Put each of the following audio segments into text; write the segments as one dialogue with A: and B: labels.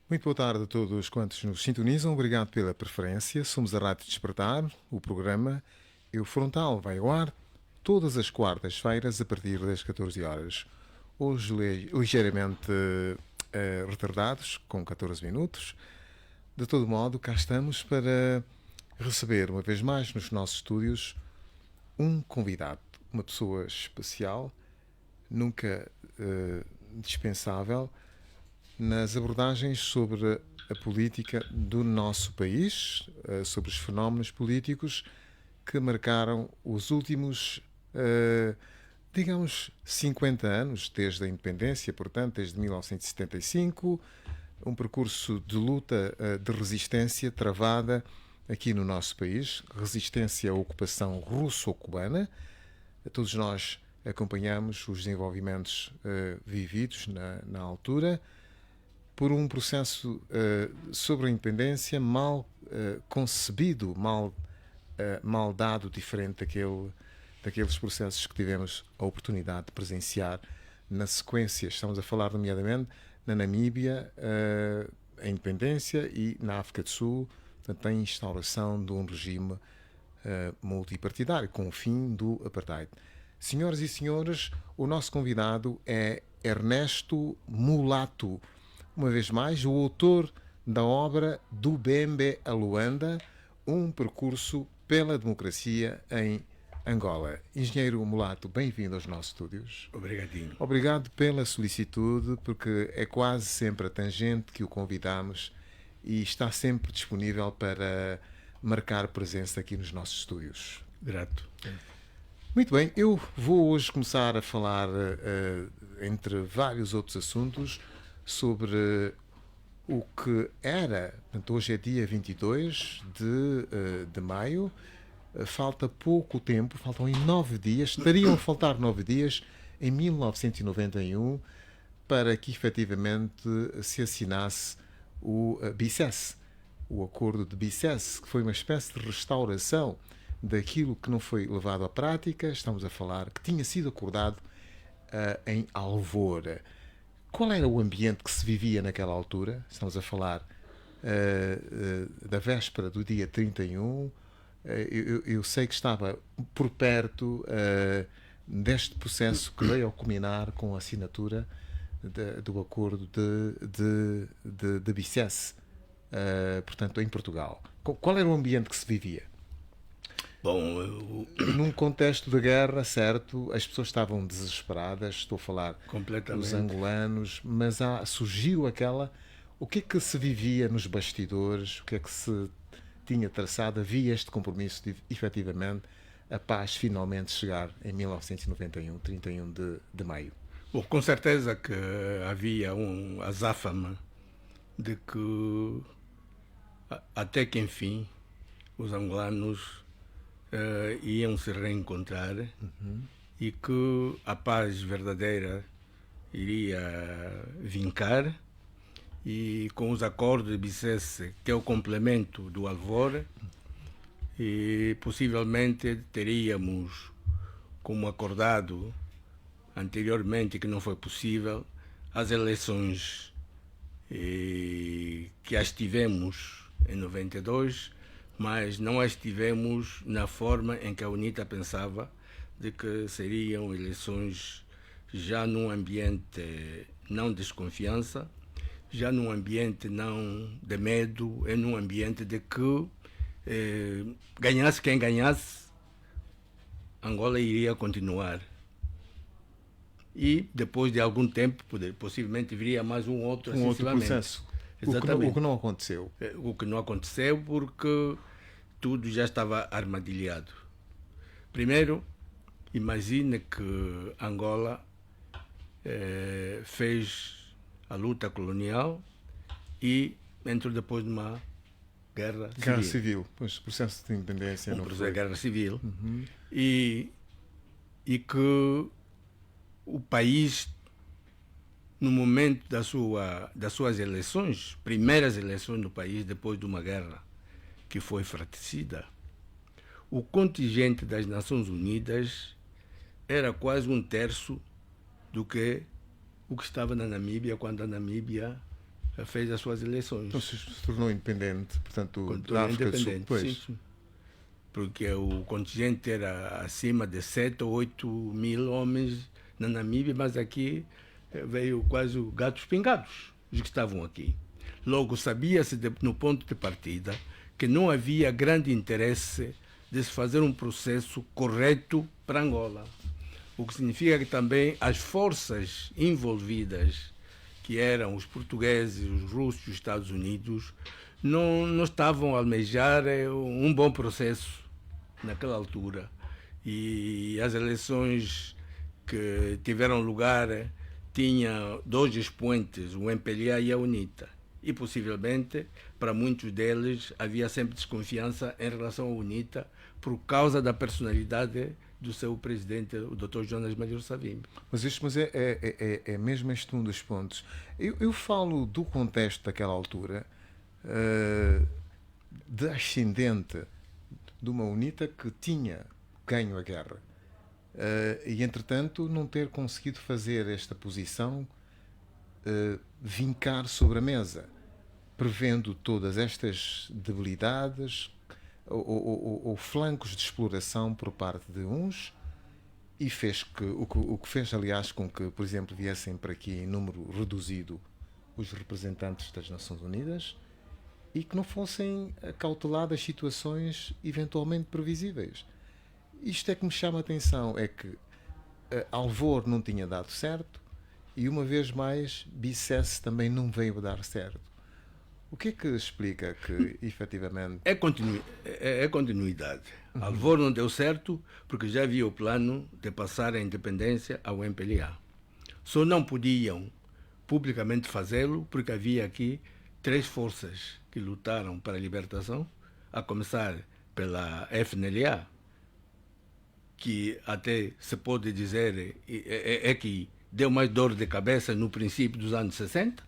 A: Muito boa tarde a todos quantos nos sintonizam. Obrigado pela preferência. Somos a Rádio Despertar. O programa Eu Frontal vai ao ar todas as quartas-feiras a partir das 14 horas. Hoje ligeiramente retardados, com 14 minutos. De todo modo, cá estamos para receber uma vez mais nos nossos estúdios um convidado, uma pessoa especial, nunca dispensável, nas abordagens sobre a política do nosso país, sobre os fenómenos políticos que marcaram os últimos, digamos, 50 anos, desde a independência, portanto, desde 1975, um percurso de luta, de resistência travada aqui no nosso país, resistência à ocupação russo-cubana. Todos nós acompanhamos os desenvolvimentos vividos na altura, por um processo sobre a independência mal concebido, mal dado, diferente daqueles processos que tivemos a oportunidade de presenciar na sequência. Estamos a falar, nomeadamente, na Namíbia, a independência, e na África do Sul, portanto, a instauração de um regime multipartidário, com o fim do apartheid. Senhoras e senhores, o nosso convidado é Ernesto Mulato, uma vez mais, o autor da obra Do Bembe a Luanda, um percurso pela democracia em Angola. Engenheiro Mulato, bem-vindo aos nossos estúdios.
B: Obrigadinho.
A: Obrigado pela solicitude, porque é quase sempre a tangente que o convidamos e está sempre disponível para marcar presença aqui nos nossos estúdios.
B: Grato.
A: Muito bem, eu vou hoje começar a falar, entre vários outros assuntos, sobre o que era, portanto, hoje é dia 22 de maio, falta pouco tempo, faltam 9 dias, estariam a faltar 9 dias, em 1991, para que efetivamente se assinasse o BICES, o Acordo de BICES, que foi uma espécie de restauração daquilo que não foi levado à prática. Estamos a falar que tinha sido acordado em Alvora. Qual era o ambiente que se vivia naquela altura? Estamos a falar da véspera do dia 31. Eu sei que estava por perto deste processo que veio a culminar com a assinatura do acordo de BICES, portanto, em Portugal. Qual era o ambiente que se vivia?
B: Bom,
A: num contexto de guerra, certo, as pessoas estavam desesperadas, estou a falar dos angolanos, mas surgiu aquela... O que é que se vivia nos bastidores? O que é que se tinha traçado? Havia este compromisso de, efetivamente, a paz finalmente chegar em 1991, 31 de maio?
B: Bom, com certeza que havia um azáfama de que, até que enfim, os angolanos iam se reencontrar, e que a paz verdadeira iria vincar, e com os acordos de BICES, que é o complemento do Alvor, e possivelmente teríamos, como acordado anteriormente, que não foi possível, as eleições que as tivemos em 92, mas não as tivemos na forma em que a UNITA pensava, de que seriam eleições já num ambiente não de desconfiança, já num ambiente não de medo, é num ambiente de que ganhasse quem ganhasse, Angola iria continuar. E depois de algum tempo, possivelmente viria mais um outro
A: processo.
B: Exatamente.
A: O que não aconteceu.
B: O que não aconteceu porque tudo já estava armadilhado. Primeiro, imagine que Angola fez a luta colonial e entrou depois numa guerra
A: civil. Pois, processo de independência.
B: Um processo de guerra civil.
A: Uhum.
B: E que o país, no momento das suas eleições, primeiras eleições no país depois de uma guerra que foi fratricida, o contingente das Nações Unidas era quase 1/3 do que o que estava na Namíbia, quando a Namíbia fez as suas eleições.
A: Então se tornou independente, portanto, da
B: Tornou
A: África do Sul.
B: independente,
A: Pois.
B: sim. Porque o contingente era acima de 7 ou 8 mil homens na Namíbia, mas aqui veio quase gatos pingados, os que estavam aqui. Logo, sabia-se no ponto de partida que não havia grande interesse de se fazer um processo correto para Angola. O que significa que também as forças envolvidas, que eram os portugueses, os russos e os Estados Unidos, não estavam a almejar um bom processo naquela altura. E as eleições que tiveram lugar tinha dois expoentes, o MPLA e a UNITA. E possivelmente, para muitos deles, havia sempre desconfiança em relação à UNITA por causa da personalidade do seu presidente, o Dr. Jonas Malheiro Savimbi.
A: Mas é mesmo este um dos pontos. Eu falo do contexto daquela altura, de ascendente de uma UNITA que tinha ganho a guerra. E, entretanto, não ter conseguido fazer esta posição vincar sobre a mesa, prevendo todas estas debilidades ou flancos de exploração por parte de uns, e fez o que fez, aliás, com que, por exemplo, viessem para aqui em número reduzido os representantes das Nações Unidas e que não fossem acauteladas situações eventualmente previsíveis. Isto é que me chama a atenção, é que Alvor não tinha dado certo e, uma vez mais, Bicesse também não veio a dar certo. O que é que explica que, efetivamente...
B: É continuidade. Alvor não deu certo porque já havia o plano de passar a independência ao MPLA. Só não podiam publicamente fazê-lo porque havia aqui 3 forças que lutaram para a libertação, a começar pela FNLA, que até se pode dizer que deu mais dor de cabeça no princípio dos anos 60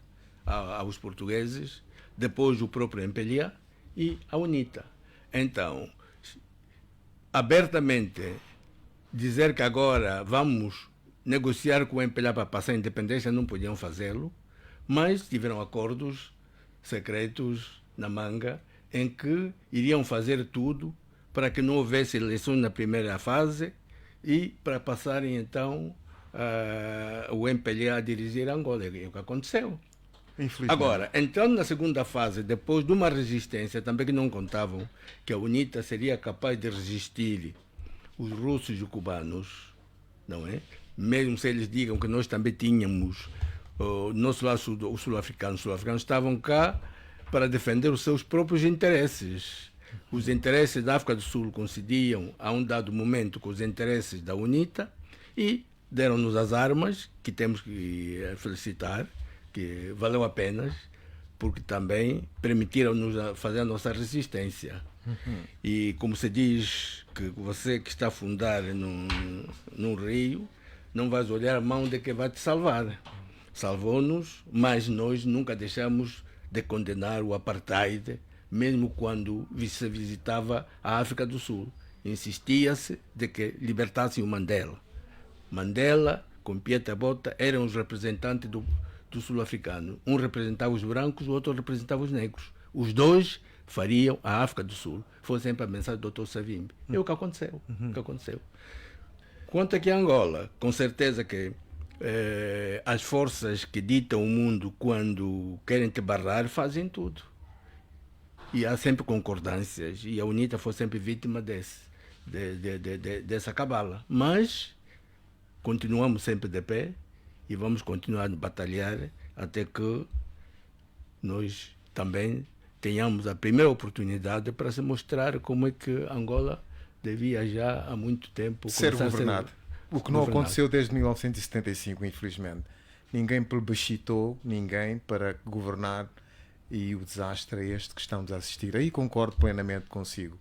B: aos portugueses, depois o próprio MPLA e a UNITA. Então, abertamente dizer que agora vamos negociar com o MPLA para passar a independência, não podiam fazê-lo, mas tiveram acordos secretos na manga em que iriam fazer tudo para que não houvesse eleições na primeira fase e para passarem então o MPLA a dirigir Angola. É o que aconteceu. Agora, entrando na segunda fase, depois de uma resistência, também que não contavam que a UNITA seria capaz de resistir os russos e os cubanos, não é? Mesmo se eles digam que nós também tínhamos o nosso lado os sul-africanos estavam cá para defender os seus próprios interesses. Os interesses da África do Sul coincidiam a um dado momento com os interesses da UNITA e deram-nos as armas, que temos que felicitar, que valeu a pena, porque também permitiram-nos fazer a nossa resistência. E como se diz, que você que está a afundar num rio, não vais olhar a mão de que vai te salvar. Salvou-nos, mas nós nunca deixamos de condenar o apartheid, mesmo quando se visitava a África do Sul. Insistia-se de que libertassem o Mandela. Mandela, com Pieter Botha, eram os representantes do sul-africano. Um representava os brancos, o outro representava os negros. Os dois fariam a África do Sul. Foi sempre a mensagem do Dr. Savimbi. É o que aconteceu. O que aconteceu. Quanto aqui a Angola, com certeza que as forças que ditam o mundo quando querem te barrar fazem tudo. E há sempre concordâncias. E a UNITA foi sempre vítima dessa cabala. Mas continuamos sempre de pé e vamos continuar a batalhar até que nós também tenhamos a primeira oportunidade para se mostrar como é que Angola devia já há muito tempo
A: ser governado. O que não aconteceu desde 1975, infelizmente. Ninguém plebiscitou ninguém para governar e o desastre é este que estamos a assistir. Aí concordo plenamente consigo.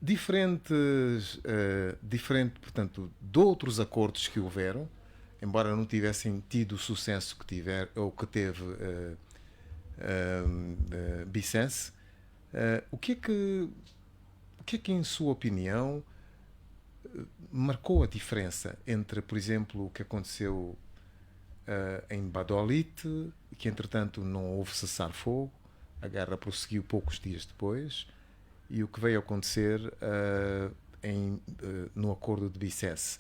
A: Diferente, portanto, de outros acordos que houveram, embora não tivessem tido o sucesso que teve Bicesse, o que é que, em sua opinião, marcou a diferença entre, por exemplo, o que aconteceu em Badolite, que entretanto não houve cessar-fogo, a guerra prosseguiu poucos dias depois, e o que veio acontecer no acordo de Bicesse.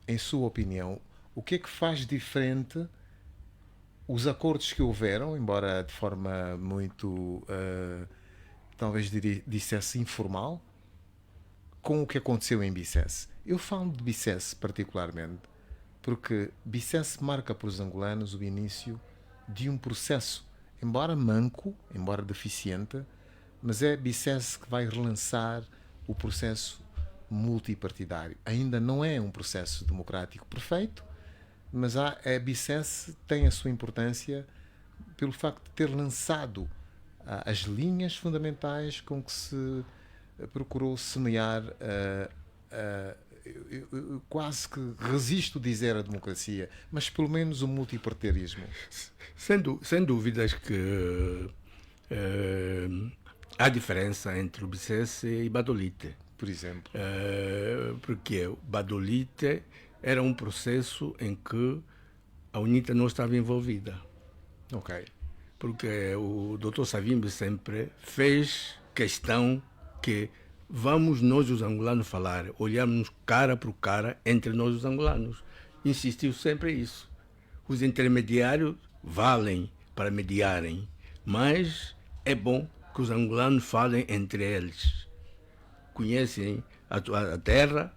A: Em sua opinião, o que é que faz diferente os acordos que houveram, embora de forma muito, talvez dissesse informal, com o que aconteceu em Bicesse? Eu falo de Bicesse particularmente porque Bicesse marca para os angolanos o início de um processo, embora manco, embora deficiente, mas é Bicesse que vai relançar o processo multipartidário. Ainda não é um processo democrático perfeito, mas a Bicesse tem a sua importância pelo facto de ter lançado as linhas fundamentais com que se procurou semear eu quase que resisto a dizer a democracia, mas pelo menos o multipartidarismo.
B: Sem dúvidas que há diferença entre o Bicesse e Badolite.
A: Por exemplo.
B: Porque o Badolite era um processo em que a UNITA não estava envolvida.
A: Ok.
B: Porque o Dr. Savimbi sempre fez questão que vamos nós os angolanos falar, olharmos cara por cara entre nós os angolanos. Insistiu sempre isso. Os intermediários valem para mediarem, mas é bom que os angolanos falem entre eles. Conhecem a terra,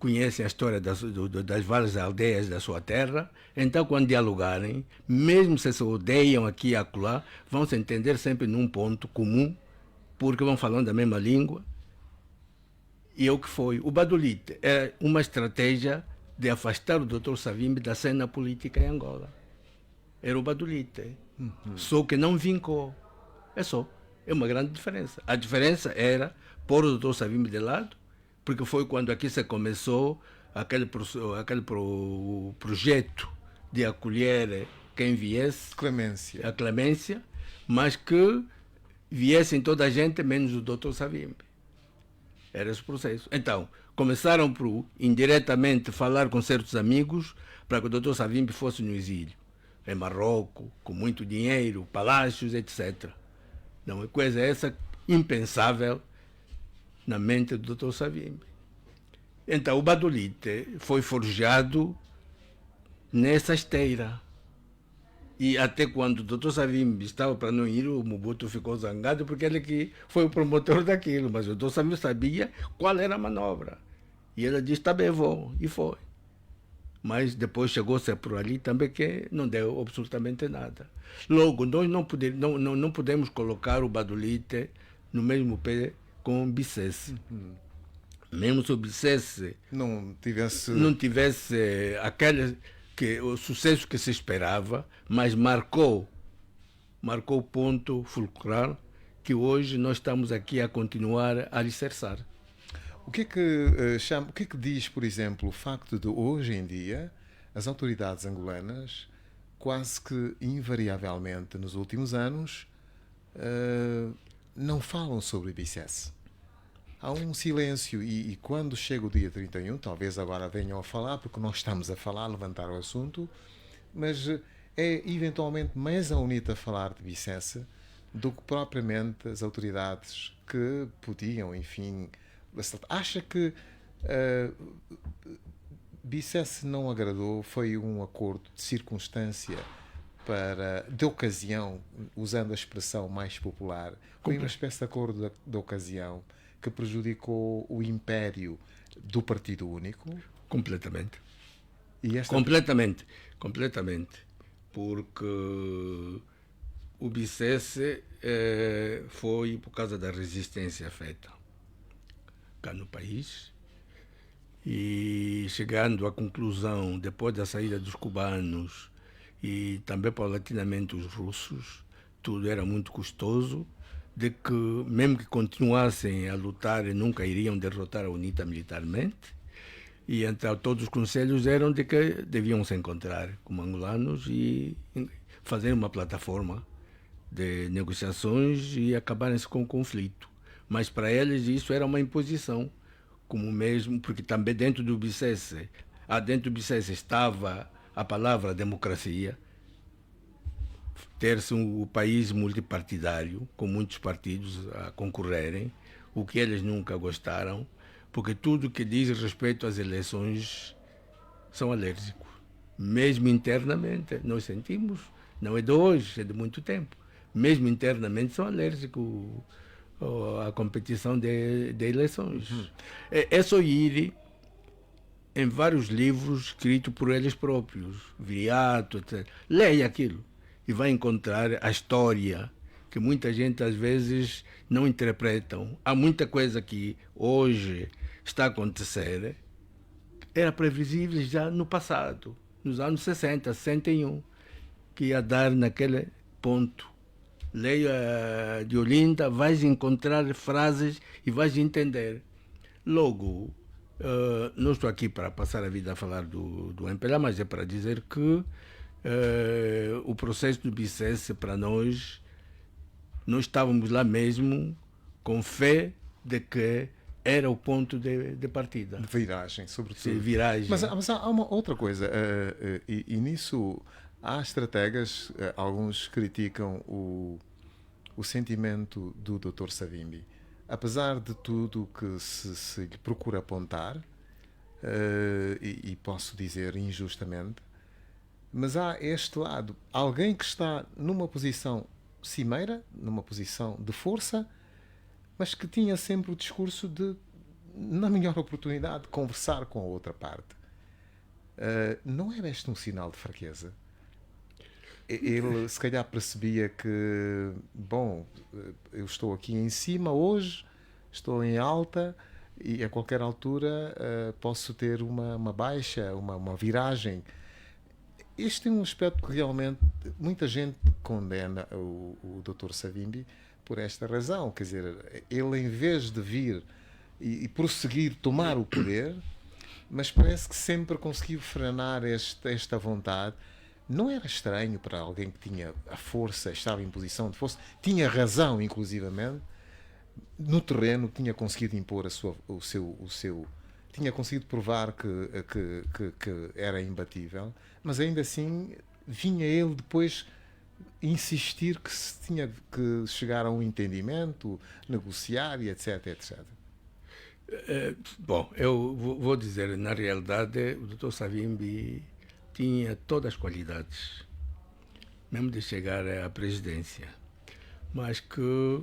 B: conhecem a história das várias aldeias da sua terra, então quando dialogarem, mesmo se odeiam aqui e acolá, vão se entender sempre num ponto comum, porque vão falando a mesma língua. E é o que foi. O Badolite é uma estratégia de afastar o Dr. Savimbi da cena política em Angola. Era o Badolite. Só que não vincou. É só. É uma grande diferença. A diferença era pôr o Dr. Savimbi de lado, porque foi quando aqui se começou aquele projeto de acolher quem viesse.
A: Clemência.
B: A clemência, mas que viessem toda a gente, menos o Dr. Savimbi. Era esse o processo. Então, começaram por indiretamente falar com certos amigos para que o Dr. Savimbi fosse no exílio, em Marrocos, com muito dinheiro, palácios, etc. Não é coisa essa impensável na mente do Dr. Savimbi. Então, o Badolite foi forjado nessa esteira. E até quando o Dr. Savimbi estava para não ir, o Mobutu ficou zangado porque ele que foi o promotor daquilo. Mas o Dr. Savimbi sabia qual era a manobra. E ele disse, tá bem, vou. E foi. Mas depois chegou-se por ali também que não deu absolutamente nada. Logo, nós não podemos colocar o Badolite no mesmo pé com o Bicesse. Mesmo se o Bicesse
A: não
B: tivesse aquele... que o sucesso que se esperava, mas marcou o ponto fulcral que hoje nós estamos aqui a continuar a alicerçar.
A: O que é que diz, por exemplo, o facto de hoje em dia as autoridades angolanas quase que invariavelmente nos últimos anos não falam sobre Bicesse? Há um silêncio e quando chega o dia 31, talvez agora venham a falar, porque nós estamos a falar, a levantar o assunto, mas é eventualmente mais a UNITA a falar de Bicesse do que propriamente as autoridades que podiam, enfim... Acha que Bicesse não agradou, foi um acordo de circunstância de ocasião, usando a expressão mais popular, foi uma espécie de acordo de ocasião que prejudicou o império do Partido Único?
B: Completamente. Completamente. Porque o Bicesse foi por causa da resistência feita cá no país e chegando à conclusão, depois da saída dos cubanos e também paulatinamente os russos, tudo era muito custoso, de que mesmo que continuassem a lutar nunca iriam derrotar a UNITA militarmente, e então todos os conselhos eram de que deviam se encontrar como angolanos e fazer uma plataforma de negociações e acabarem-se com o conflito. Mas para eles isso era uma imposição, como mesmo, porque também dentro do Bicesse estava a palavra democracia, ter-se um país multipartidário, com muitos partidos a concorrerem, o que eles nunca gostaram, porque tudo que diz respeito às eleições são alérgicos. Mesmo internamente, nós sentimos, não é de hoje, é de muito tempo. Mesmo internamente são alérgicos à competição de eleições. É só ir em vários livros escritos por eles próprios, Viriato, etc. Leia aquilo e vai encontrar a história que muita gente às vezes não interpretam. Há muita coisa que hoje está a acontecer, era previsível já no passado, nos anos 60, 61, que ia dar naquele ponto. Leia de Olinda, vais encontrar frases e vais entender. Logo, não estou aqui para passar a vida a falar do MPLA, mas é para dizer que o processo do Bicesse, para nós estávamos lá mesmo com fé de que era o ponto de partida.
A: De viragem, sobretudo.
B: Sim, viragem.
A: Mas há uma outra coisa, e nisso há estrategas, alguns criticam o sentimento do Dr. Savimbi. Apesar de tudo que se lhe procura apontar, e posso dizer injustamente, mas há este lado, alguém que está numa posição cimeira, numa posição de força, mas que tinha sempre o discurso de, na melhor oportunidade, de conversar com a outra parte. Não é este um sinal de fraqueza? Ele se calhar percebia que, bom, eu estou aqui em cima hoje, estou em alta e a qualquer altura posso ter uma baixa, uma viragem. Este é um aspecto que realmente muita gente condena o Dr. Savimbi por esta razão. Quer dizer, ele em vez de vir e prosseguir tomar o poder, mas parece que sempre conseguiu frenar esta vontade. Não era estranho para alguém que tinha a força, estava em posição de força, tinha razão, inclusivamente, no terreno, tinha conseguido impor o seu tinha conseguido provar que era imbatível, mas ainda assim vinha ele depois insistir que se tinha que chegar a um entendimento, negociar e etc, etc.
B: Bom, eu vou dizer, na realidade, o Dr. Savimbi tinha todas as qualidades, mesmo de chegar à presidência, mas que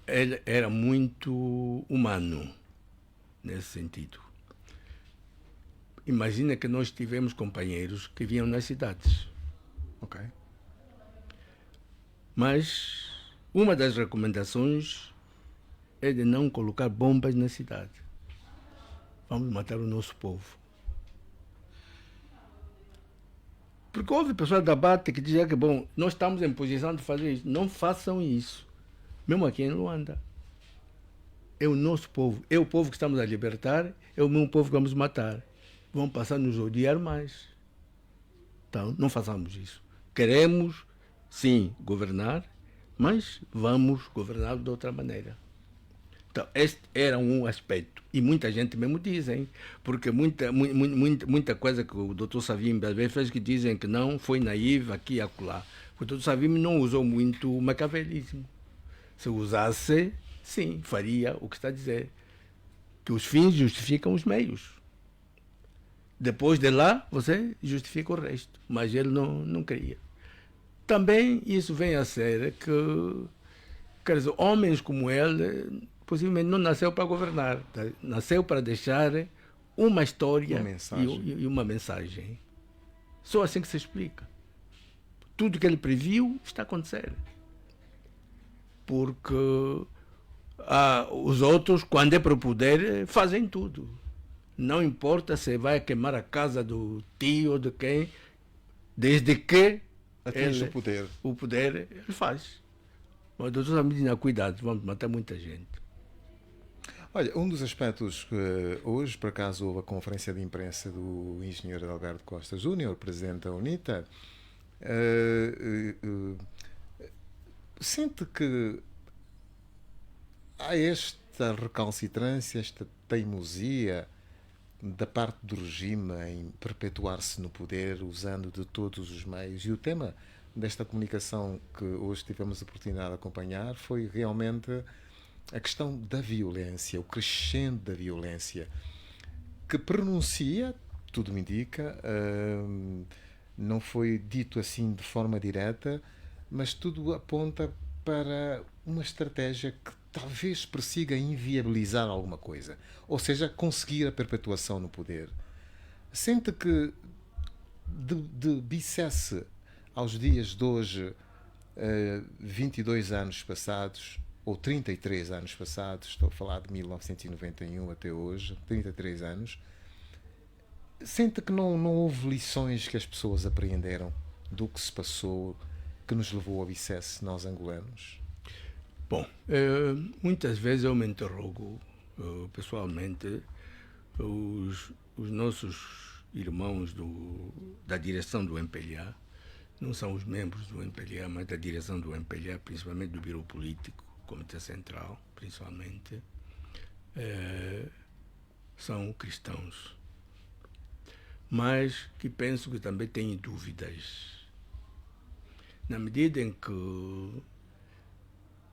B: ele era muito humano nesse sentido. Imagina que nós tivemos companheiros que vinham nas cidades.
A: Ok.
B: Mas uma das recomendações é de não colocar bombas na cidade. Vamos matar o nosso povo. Porque houve pessoas da BAT que diziam que, bom, nós estamos em posição de fazer isso. Não façam isso. Mesmo aqui em Luanda. É o nosso povo. É o povo que estamos a libertar, é o mesmo povo que vamos matar. Vão passar a nos odiar mais. Então, não façamos isso. Queremos, sim, governar, mas vamos governar de outra maneira. Então, este era um aspecto. E muita gente mesmo dizem, porque muita coisa que o Dr. Savimbi às vezes fez que dizem que não, foi naivo aqui e acolá. O Dr. Savimbi não usou muito o maquiavelismo. Se usasse, sim, faria o que está a dizer. Que os fins justificam os meios. Depois de lá, você justifica o resto. Mas ele não queria. Também isso vem a ser que, quer dizer, homens como ele, possivelmente não nasceu para governar. Nasceu para deixar uma história e uma mensagem. Só assim que se explica. Tudo que ele previu está a acontecer. Porque os outros, quando é para o poder, fazem tudo. Não importa se vai queimar a casa do tio ou de quem, desde que
A: atinge
B: o poder ele faz. Mas o doutor Savimbi diz, cuidado, vamos matar muita gente.
A: Olha, um dos aspectos que hoje, por acaso, houve a conferência de imprensa do engenheiro Alberto Costa Júnior, presidente da UNITA, sente que há esta recalcitrância, esta teimosia da parte do regime em perpetuar-se no poder usando de todos os meios. E o tema desta comunicação que hoje tivemos a oportunidade de acompanhar foi realmente a questão da violência, o crescendo da violência, que pronuncia, tudo me indica, não foi dito assim de forma direta, mas tudo aponta para uma estratégia que talvez persiga inviabilizar alguma coisa, ou seja, conseguir a perpetuação no poder. Sente que de Bicesse aos dias de hoje, 22 anos passados, ou 33 anos passados, estou a falar de 1991 até hoje, 33 anos, sente que não houve lições que as pessoas apreenderam do que se passou, que nos levou ao Bicesse, nós angolanos?
B: Bom, muitas vezes eu me interrogo pessoalmente os nossos irmãos da direção do MPLA, não são os membros do MPLA, mas da direção do MPLA, principalmente do Biro Político, Comitê Central, principalmente, são cristãos. Mas que penso que também têm dúvidas. Na medida em que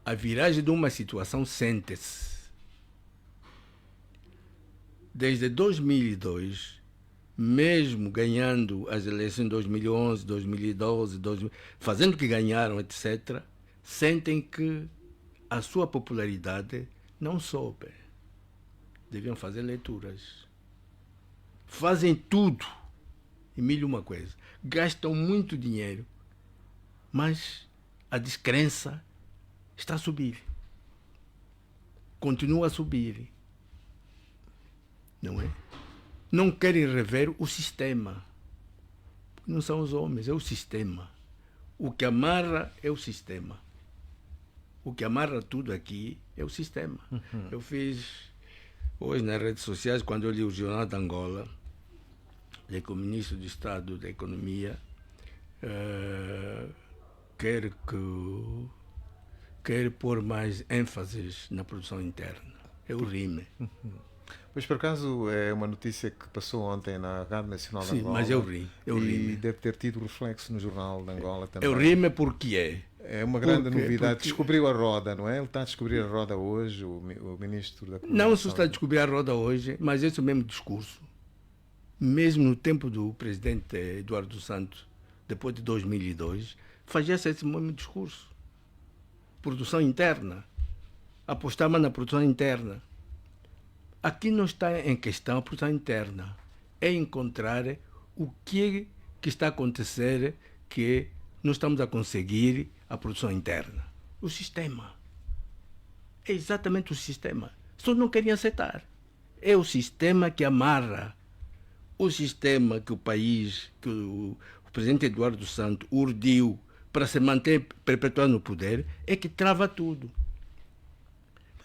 B: a viragem de uma situação sente-se. Desde 2002, mesmo ganhando as eleições em 2011, 2012, fazendo que ganharam, etc., sentem que a sua popularidade não sobe. Deviam fazer leituras. Fazem tudo, e mil uma coisa, gastam muito dinheiro, mas a descrença está a subir. Continua a subir. Não é? Não querem rever o sistema. Não são os homens, é o sistema. O que amarra é o sistema. O que amarra tudo aqui é o sistema. Uhum. Eu fiz hoje nas redes sociais, quando eu li o Jornal de Angola, que o Ministro do Estado da Economia quer pôr mais ênfases na produção interna. É o RIME.
A: Pois, por acaso, é uma notícia que passou ontem na Rádio Nacional de Angola.
B: Sim, mas é o RIME.
A: E deve ter tido reflexo no Jornal de Angola também.
B: É o RIME porque
A: é uma grande novidade. Descobriu a roda, não é? Ele está a descobrir a roda hoje, o Ministro da Comunicação.
B: Não se está a descobrir a roda hoje, mas esse é o mesmo discurso. Mesmo no tempo do presidente Eduardo Santos, depois de 2002, fazia-se esse mesmo discurso. Produção interna. Apostava na produção interna. Aqui não está em questão a produção interna. É encontrar o que está a acontecer que não estamos a conseguir a produção interna. O sistema. É exatamente o sistema. Só não querem aceitar. É o sistema que amarra. O sistema que o país, que o presidente Eduardo Santos urdiu para se manter perpetuado no poder, é que trava tudo.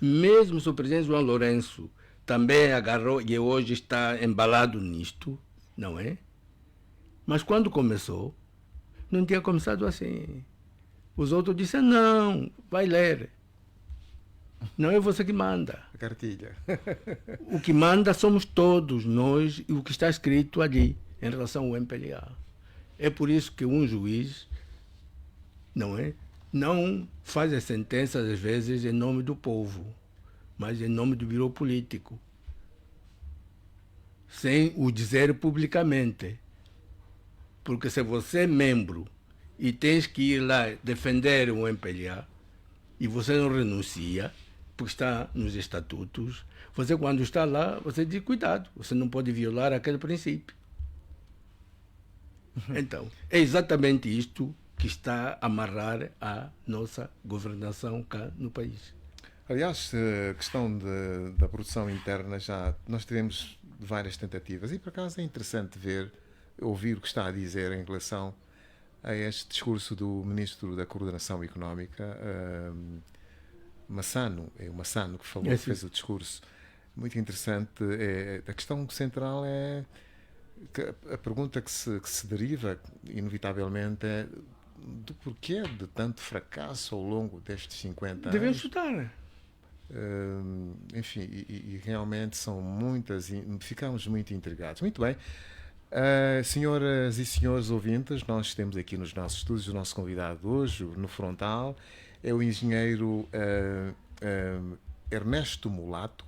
B: Mesmo se o presidente João Lourenço também agarrou e hoje está embalado nisto, não é? Mas quando começou, não tinha começado assim. Os outros disseram, não, vai ler. Não é você que manda.
A: A cartilha.
B: O que manda somos todos nós e o que está escrito ali em relação ao MPLA. É por isso que um juiz, não é? Não faz as sentenças, às vezes, em nome do povo, mas em nome do Biro Político. Sem o dizer publicamente. Porque se você é membro e tens que ir lá defender o MPLA e você não renuncia, porque está nos estatutos, você quando está lá, você diz cuidado, você não pode violar aquele princípio. Então, é exatamente isto que está a amarrar a nossa governação cá no país.
A: Aliás, a questão da produção interna, já nós tivemos várias tentativas e por acaso é interessante ouvir o que está a dizer em relação a este discurso do Ministro da Coordenação Económica, Massano. É o Massano que falou, fez o discurso. Muito interessante. A questão central é que a pergunta que se deriva, inevitavelmente, é do porquê de tanto fracasso ao longo destes 50 anos.
B: Devem estudar.
A: Enfim, e realmente são muitas, e ficamos muito intrigados. Muito bem. Senhoras e senhores ouvintes, nós temos aqui nos nossos estúdios o nosso convidado de hoje, no frontal, é o engenheiro Ernesto Mulato,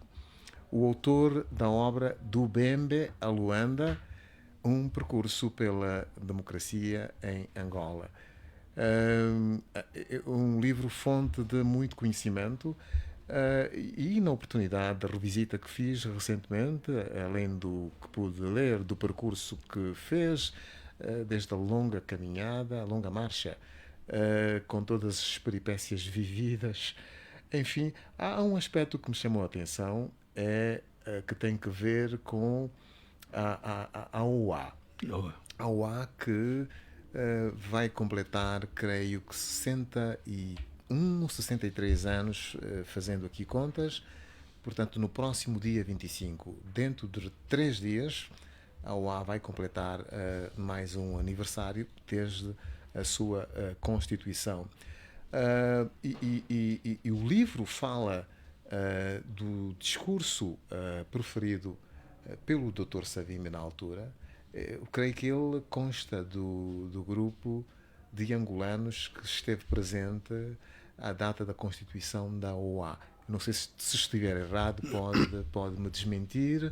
A: o autor da obra Do Bembe a Luanda, um percurso pela democracia em Angola. Um livro fonte de muito conhecimento, e na oportunidade da revisita que fiz recentemente, além do que pude ler, do percurso que fez, desde a longa caminhada, a longa marcha, com todas as peripécias vividas, enfim, há um aspecto que me chamou a atenção, que tem que ver com a OA. A OA que vai completar, creio que 63 anos, fazendo aqui contas. Portanto, no próximo dia 25, dentro de 3 dias, a OA vai completar mais um aniversário desde a sua constituição. E o livro fala do discurso proferido pelo Dr. Savimbi na altura. Eu creio que ele consta do grupo de angolanos que esteve presente à data da constituição da OA. Não sei se estiver errado, pode me desmentir.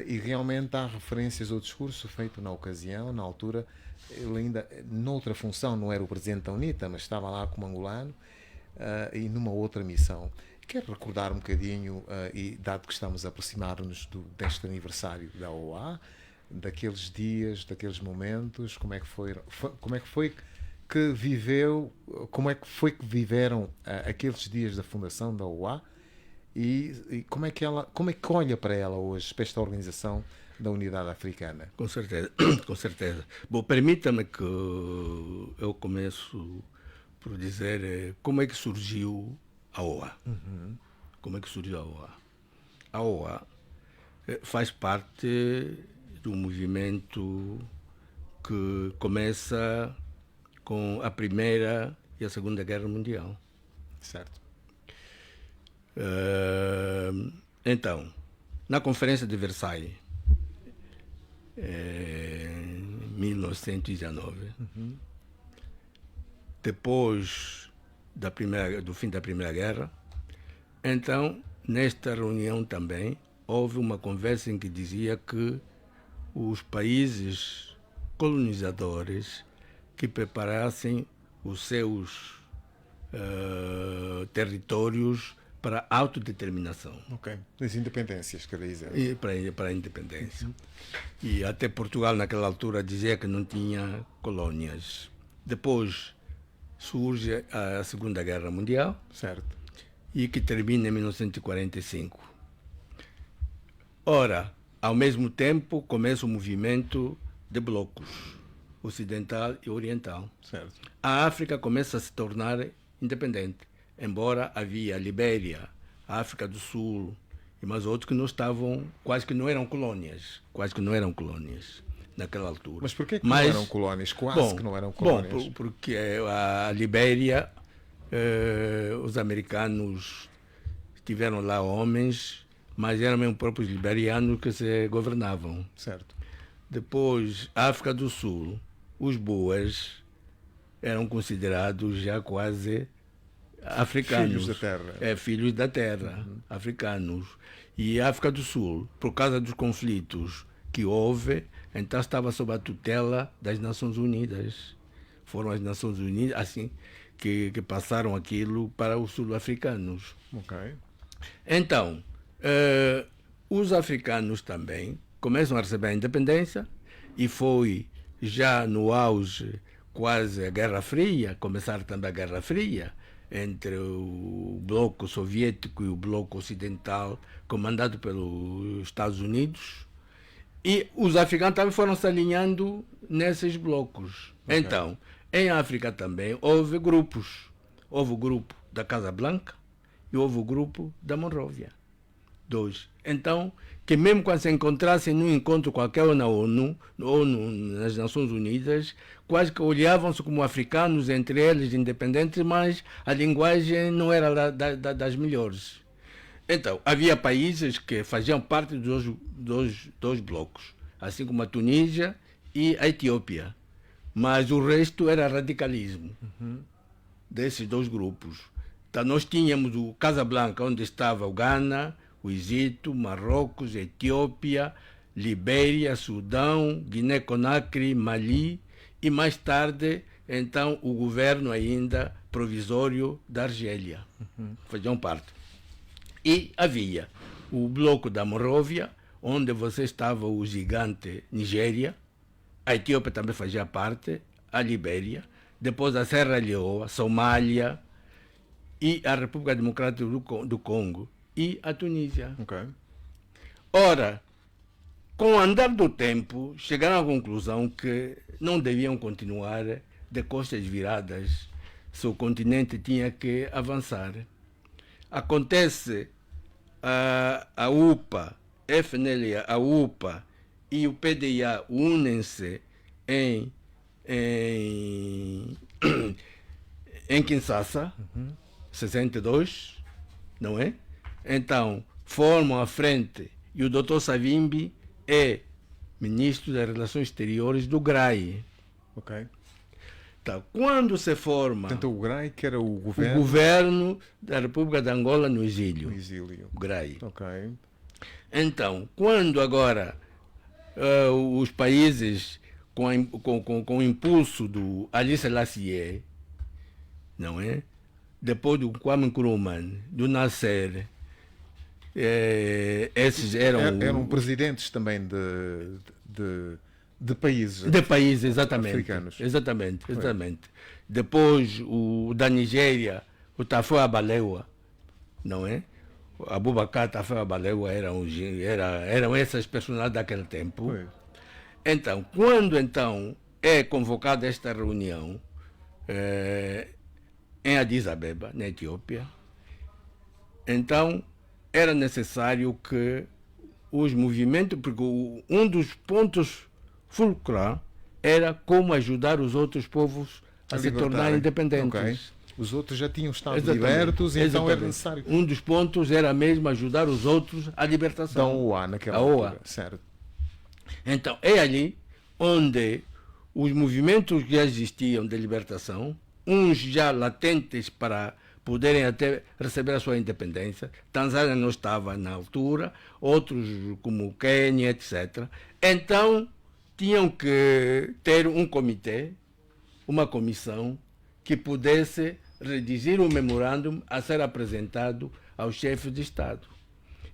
A: E realmente há referências ao discurso feito na ocasião, na altura. Ele ainda, noutra função, não era o presidente da UNITA, mas estava lá como angolano, e numa outra missão. Quero recordar um bocadinho, e dado que estamos a aproximar-nos deste aniversário da OA, daqueles dias, daqueles momentos, como é que foi que viveram aqueles dias da fundação da OA, e como é que olha para ela hoje, para esta organização da Unidade Africana?
B: Com certeza, com certeza. Bom, permita-me que eu começo por dizer como é que surgiu a OA. Como é que surgiu a OA? A OA faz parte do movimento que começa com a Primeira e a Segunda Guerra Mundial.
A: Certo.
B: Então, na Conferência de Versailles, em 1919, depois do fim da Primeira Guerra, então, nesta reunião também, houve uma conversa em que dizia que os países colonizadores que preparassem os seus territórios para a autodeterminação.
A: Ok. As independências, quer dizer.
B: E para a independência. E até Portugal, naquela altura, dizia que não tinha colónias. Depois surge a Segunda Guerra Mundial.
A: Certo.
B: E que termina em 1945. Ora, ao mesmo tempo, começa o movimento de blocos, ocidental e oriental.
A: Certo.
B: A África começa a se tornar independente, embora havia a Libéria, a África do Sul e mais outros que não estavam, quase que não eram colónias naquela altura.
A: Mas porquê que não eram colónias? Quase que não eram colónias.
B: Bom, porque a Libéria, os americanos tiveram lá homens, mas eram mesmo próprios liberianos que se governavam.
A: Certo.
B: Depois, a África do Sul, os boas eram considerados já quase africanos.
A: Filhos da terra.
B: Filhos da terra, africanos. E a África do Sul, por causa dos conflitos que houve, então estava sob a tutela das Nações Unidas. Foram as Nações Unidas, assim, que passaram aquilo para os sul-africanos.
A: Ok.
B: Então, os africanos também começam a receber a independência, e foi já no auge quase a Guerra Fria, começar também a Guerra Fria, entre o bloco soviético e o bloco ocidental, comandado pelos Estados Unidos, e os africanos também foram se alinhando nesses blocos. Okay. Então, em África também houve grupos. Houve o grupo da Casa Blanca e houve o grupo da Monróvia. 2. Então, que mesmo quando se encontrassem num encontro qualquer ou na ONU, ou nas Nações Unidas, quase que olhavam-se como africanos, entre eles independentes, mas a linguagem não era das melhores. Então, havia países que faziam parte dos blocos, assim como a Tunísia e a Etiópia. Mas o resto era radicalismo desses dois grupos. Então, nós tínhamos o Casablanca, onde estava o Ghana, o Egito, Marrocos, Etiópia, Libéria, Sudão, Guiné-Conakry, Mali e mais tarde, então, o governo ainda provisório da Argélia. Faziam parte. E havia o bloco da Monróvia, onde você estava o gigante Nigéria, a Etiópia também fazia parte, a Libéria, depois a Serra Leoa, Somália e a República Democrática do Congo e a Tunísia.
A: Ok.
B: Ora, com o andar do tempo, chegaram à conclusão que não deviam continuar de costas viradas se o continente tinha que avançar. Acontece a UPA, FNLA, a UPA e o PDA unem-se em Kinshasa, 62, não é? Então, formam a frente e o Dr. Savimbi é ministro das Relações Exteriores do GRAI.
A: Ok.
B: Então, quando se forma
A: Portanto, o GRAI, que era o
B: o
A: governo
B: governo da República de Angola no
A: do
B: exílio,
A: exílio.
B: o GRAI.
A: Ok.
B: Então, quando agora os países com o impulso do Ali Selassie, não é? Depois do Kwame Nkrumah, do Nasser, esses
A: Eram presidentes também de países
B: de países, exatamente.
A: africanos.
B: Exatamente. Depois o da Nigéria, o Tafawa Balewa, não é? O Abubakar Tafawa Balewa eram essas personalidades daquele tempo.
A: Foi.
B: Então, quando então é convocada esta reunião em Addis Abeba, na Etiópia, então era necessário que os movimentos, porque um dos pontos fulcrais era como ajudar os outros povos a se tornarem independentes.
A: Ok. Os outros já tinham estado
B: Exatamente.
A: libertos, então era
B: Exatamente.
A: necessário.
B: Um dos pontos era mesmo ajudar os outros à
A: Da
B: libertação.
A: OA naquela
B: A OA.
A: altura. Certo.
B: Então, é ali onde os movimentos que já existiam de libertação, uns já latentes para poderem até receber a sua independência, Tanzânia não estava na altura, outros como Quênia, etc. Então, tinham que ter um comitê, uma comissão, que pudesse redigir um memorando a ser apresentado aos chefes de Estado.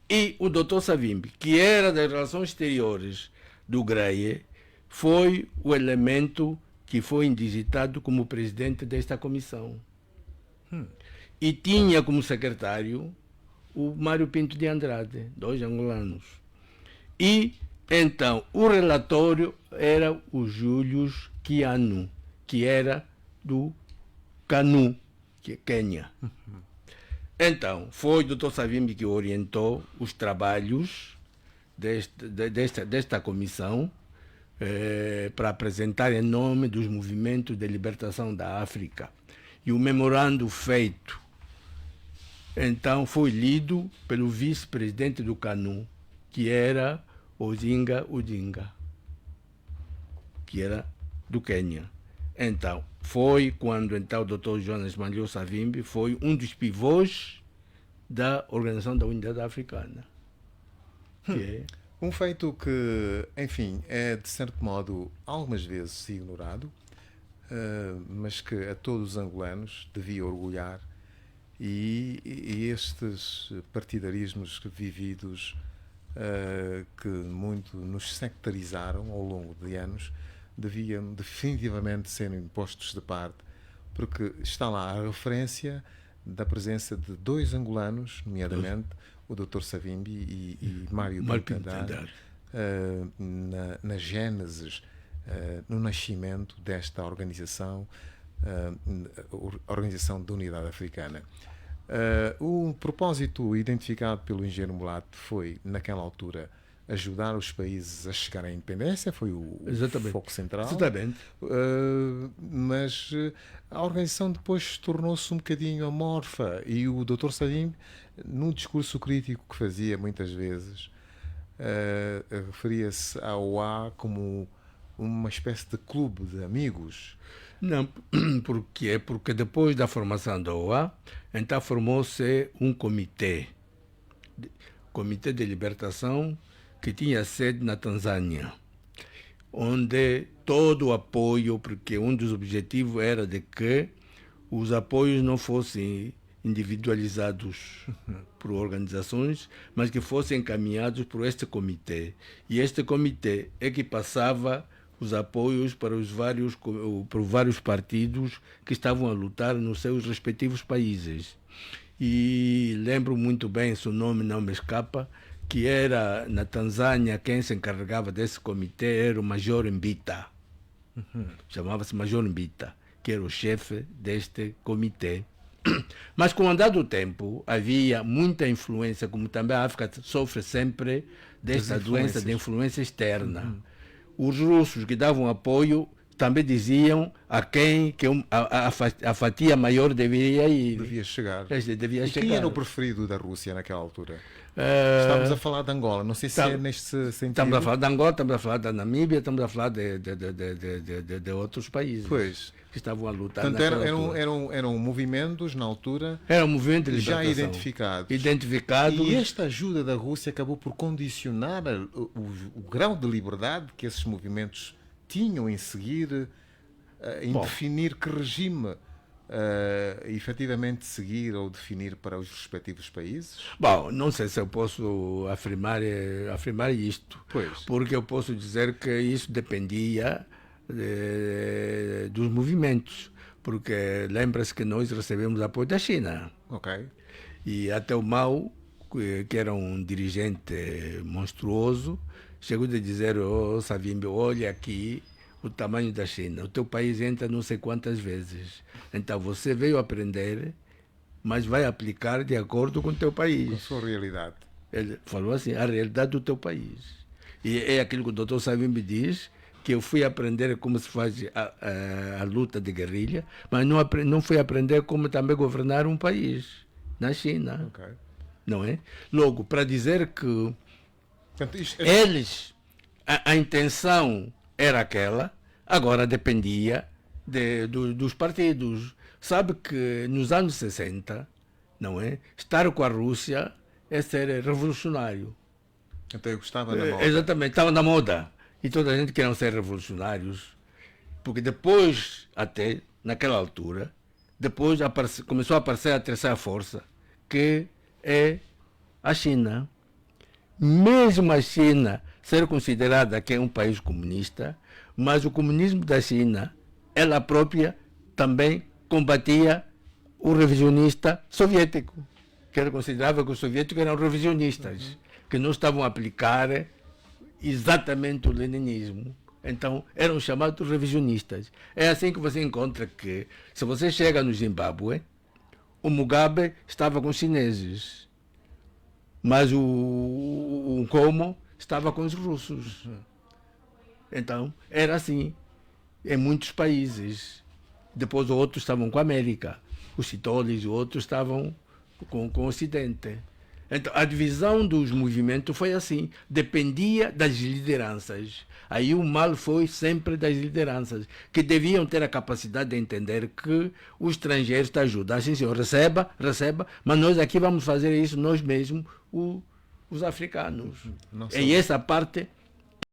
B: E o Dr. Savimbi, que era das Relações Exteriores do GRAE, foi o elemento que foi indigitado como presidente desta comissão. E tinha como secretário o Mário Pinto de Andrade, dois angolanos. E, então, o relatório era o Júlio Kianu, que era do Kanu, que é Quênia. Então, foi o Dr. Savimbi que orientou os trabalhos desta comissão para apresentar em nome dos movimentos de libertação da África. E o memorando feito, então, foi lido pelo vice-presidente do CANU, que era Oginga Odinga, que era do Quênia. Então, foi quando então, o Dr. Jonas Malho Savimbi foi um dos pivôs da Organização da Unidade Africana.
A: Um feito que, enfim, é de certo modo algumas vezes ignorado, mas que a todos os angolanos devia orgulhar, e estes partidarismos vividos que muito nos sectarizaram ao longo de anos deviam definitivamente ser impostos de parte, porque está lá a referência da presença de dois angolanos, nomeadamente o Dr. Savimbi e Mário Pinto Haddad, na gênesis, no nascimento desta organização, a Organização da Unidade Africana. O propósito identificado pelo engenheiro Mulato foi, naquela altura, ajudar os países a chegar à independência, foi o
B: Exatamente.
A: foco central.
B: Exatamente.
A: Mas a organização depois tornou-se um bocadinho amorfa e o Dr. Salim, num discurso crítico que fazia muitas vezes, referia-se à OA como uma espécie de clube de amigos.
B: Não, porque depois da formação da OA, então formou-se um comitê de libertação que tinha sede na Tanzânia, onde todo o apoio, porque um dos objetivos era de que os apoios não fossem individualizados por organizações, mas que fossem encaminhados por este comitê. E este comitê é que passava os apoios para vários partidos que estavam a lutar nos seus respectivos países. E lembro muito bem, se o nome não me escapa, que era na Tanzânia quem se encarregava desse comitê era o Major Mbita. Chamava-se Major Mbita, que era o chefe deste comitê. Mas com o andar do tempo havia muita influência, como também a África sofre sempre desta doença de influência externa. Os russos que davam apoio também diziam a quem que a fatia maior deveria ir.
A: Devia chegar.
B: Devia chegar.
A: Quem era o preferido da Rússia naquela altura? Estamos a falar de Angola, não sei se é neste sentido.
B: Estamos a falar de Angola, estamos a falar da Namíbia, estamos a falar de outros países que estavam a lutar.
A: Portanto, eram movimentos na altura
B: era um movimento de
A: já
B: libertação.
A: identificados. E esta ajuda da Rússia acabou por condicionar o grau de liberdade que esses movimentos tinham em seguir, em definir que regime efetivamente seguir ou definir para os respectivos países?
B: Bom, não sei se eu posso afirmar isto, porque eu posso dizer que isso dependia dos movimentos, porque lembra-se que nós recebemos apoio da China.
A: Ok.
B: E até o Mao, que era um dirigente monstruoso, chegou a dizer: "Oh, Savimbi, olha aqui o tamanho da China. O teu país entra não sei quantas vezes. Então você veio aprender, mas vai aplicar de acordo com o teu país."
A: Com a sua realidade.
B: Ele falou assim: a realidade do teu país. E é aquilo que o Dr. Savimbi diz, que eu fui aprender como se faz a luta de guerrilha, mas não fui aprender como também governar um país, na China.
A: Okay.
B: Não é? Logo, para dizer que
A: portanto,
B: eles, a intenção era aquela, agora dependia dos partidos. Sabe que nos anos 60, não é? Estar com a Rússia é ser revolucionário.
A: Então eu gostava da moda.
B: Exatamente, estava na moda. E toda a gente queria ser revolucionários, porque depois, até naquela altura, depois começou a aparecer a terceira força, que é a China. Mesmo a China ser considerada que é um país comunista, mas o comunismo da China, ela própria também combatia o revisionista soviético, que era considerava que os soviéticos eram revisionistas, que não estavam a aplicar exatamente o leninismo. Então, eram chamados revisionistas. É assim que você encontra que, se você chega no Zimbábue, o Mugabe estava com os chineses, mas o Nkomo estava com os russos. Então, era assim em muitos países. Depois outros estavam com a América, os chitoles e outros estavam com o Ocidente. Então, a divisão dos movimentos foi assim, dependia das lideranças. Aí o mal foi sempre das lideranças, que deviam ter a capacidade de entender que os estrangeiros te ajudam. Assim, senhor, receba, mas nós aqui vamos fazer isso nós mesmos, os africanos. E essa parte